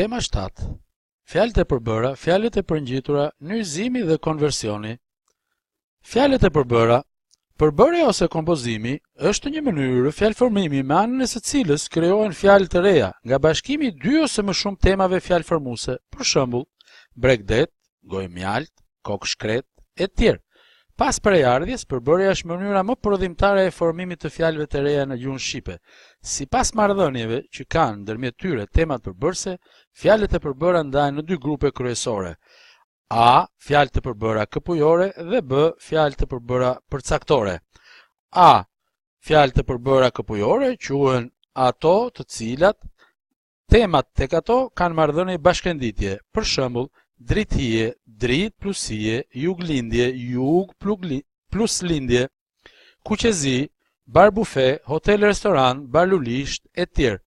Tema 7. Fjalët e përbëra, fjalët e përngjitura, nyrzimi dhe konversioni. Fjalët e përbëra. Përbërja ose kompozimi është një mënyrë fjalëformimi me anën e së cilës krijohen fjalë të reja nga bashkimi i dy ose më shumë temave fjalëformuese, për shembull, bregdet, gojë mjalt, kokë shkret, e tjerë. Pas përejardhjes, përbërja është mënyra më prodhimtare e formimit të fjalëve të reja në gjuhën shqipe. Sipas marrëdhënieve që kanë ndërmjet tyre temat përbërëse, fjalët e përbëra ndahen në dy grupe kryesore: A. Fjalë të përbëra këpujore dhe B. Fjalë të përbëra përcaktore. A. Fjalë të përbëra këpujore quhen ato të cilat temat tek ato kanë marrëdhënie bashkënditje. Për shembull, drithije, dritë plus hije, juglindje, jug plus lindje, kuqezi, bar bufe, hotel restoran, bar lulisht, e tjerë.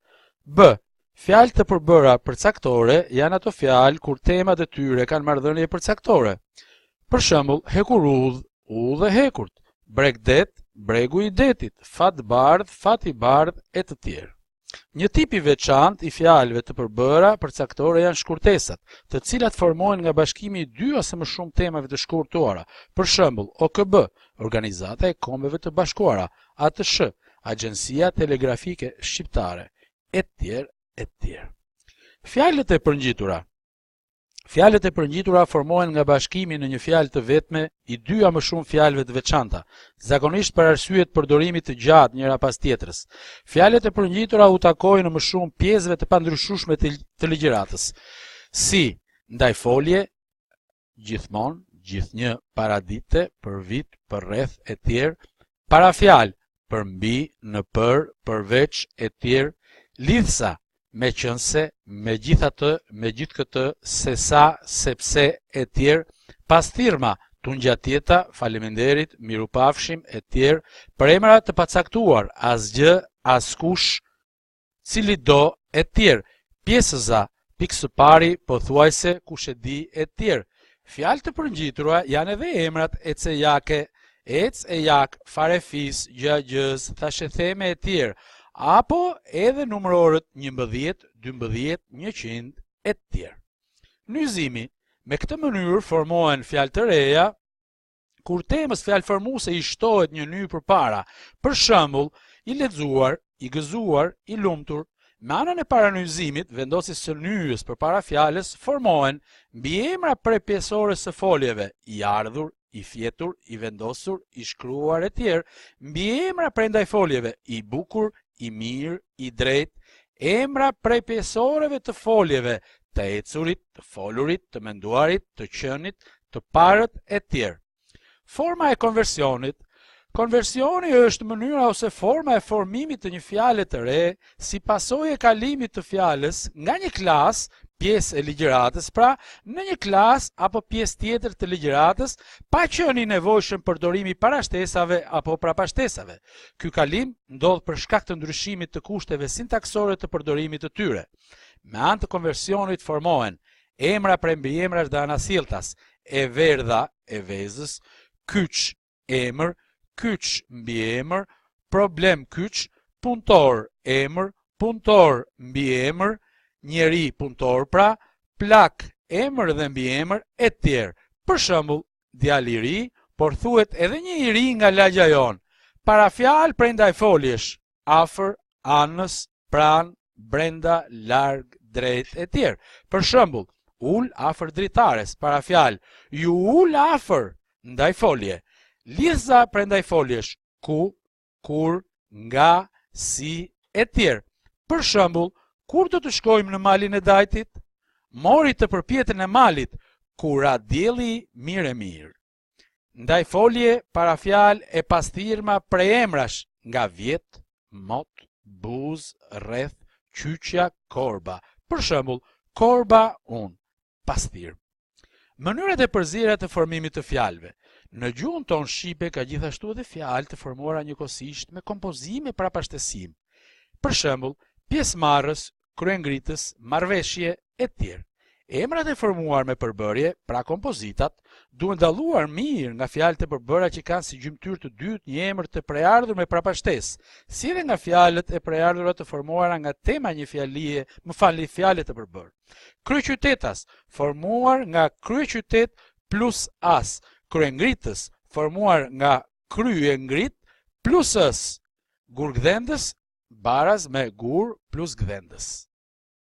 B. Fjalë të përbëra përcaktore janë ato fjalë kur temat e tyre kanë marrëdhënie përcaktore. Për shembull, hekurudh, udhë e hekurt, bregdet, bregu i detit, fatbardh, fat i bardh, e të tjerë. Një tip i veçantë i fjalëve të përbëra përcaktore janë shkurtesat, të cilat formohen nga bashkimi i dy ose më shumë temave të shkurtuara. Për shembull, OKB, Organizata e Kombeve të Bashkuara, ATSH, Agjencia Telegrafike Shqiptare, e tjerë, e tjerë. Fjalët e përngjitura. Fjalët e përngjitura formohen nga bashkimi në një fjalë të vetme i dy a më shumë fjalëve të veçanta, zakonisht për arsye të përdorimit të gjatë njëra pas tjetrës. Fjalët e përngjitura u takojnë në më shumë pjesëve të pandryshueshme të ligjëratës, si ndajfolje, gjithmonë, gjithnjë, paradite, për vit, për rreth, e tjerë, parafjalë, për mbi, në përveç, e tjerë, lidhsa, me qënse, me gjithatë, me gjithë këtë, se sa, sepse, e tjerë, pasthirma, tungjatjeta, faleminderit, mirupafshim, e tjerë, për emra të pacaktuar, asgjë, askush, cili do, e tjerë, pjesëza, pikë së pari, pothuajse, kush e di, e tjerë. Fjalë të përngjitura janë edhe emrat ecejake, ec e jak, farefis, gjagjës, thashetheme, e tjerë, apo edhe numërorët 11, 12, 100, e tjerë. Nyzimi. Me këtë mënyrë formohen fjalë të reja, kur temës fjalëformuese i shtohet një ny përpara. Për shembull, i lexuar, i gëzuar, i lumtur. Me anën e paranyzimit, vendosjes së nyjes përpara fjalës formohen mbiemra prepjesore së foljeve: i ardhur, i fjetur, i vendosur, i shkruar, e tjerë, mbiemra prandaj foljeve: i bukur, i mirë, i drejt, emra prej pjesoreve të foljeve, të ecurit, të folurit, të menduarit, të qenit, të parët, e tjerë. Forma e konversionit. Konversioni është mënyra ose forma e formimit të një fjale të re si pasojë e kalimit të fjalës nga një klasë, pjesë e ligjëratës, pra në një klasë apo pjesë tjetër të ligjëratës, pa qenë i nevojshëm përdorimi parashtesave apo prapashtesave. Ky kalim ndodh për shkak të ndryshimit të kushteve sintaksore të përdorimit të tyre. Me anë të konversionit formohen emra prej mbiemrash dhe anasjelltas: e verdha, e vezës, kyç, emër, kyç mbiemër, problem kyç, punëtor emër, punëtor mbiemër, njeri punëtor pra, plak emër dhe mbiemër, e tjerë. Për shembull, djalë i ri, por thuhet edhe një i ri nga lagja jon. Parafjalë prej ndajfoljesh: afër, anës, pranë, brenda, larg, drejt, e tjerë. Për shembull, ul afër dritares, parafjalë: ju ul afër, ndajfolje. Lidhza prej ndajfoljesh: ku, kur, nga, si, e tjerë. Për shembull, kur do të shkojmë në malin e dajtit? Mori të përpjetën e malit, kura dielli mirë e mirë. Ndajfolje, parafjalë e pasthirma prej emrash: nga vjet, mot, buz, rreth, qyqja, korba. Për shembull, korba unë, pasthirmë. Mënyrat e përzierjes të formimit të fjalëve. Në gjuhën tonë shqipe ka gjithashtu edhe fjalë të formuara njëkohësisht me kompozim e prapashtesim. Për shembull, pjesëmarrës, kryengritës, marrëveshje, e tjerë. Emrat e formuar me përbërje, pra kompozitat, duhen dalluar mirë nga fjalët e përbëra që kanë si gjymtyr të dytë një emër të preardhur me prapashtesë, si edhe nga fjalët e preardhura të formuara nga tema një fjalie, fjalët e përbërë. Kryeqytetas, formuar nga kryeqytet plus as. Kryengritës, formuar nga kryengrit plus ës. Gurgdhendës, baraz me gur plus gdhendës.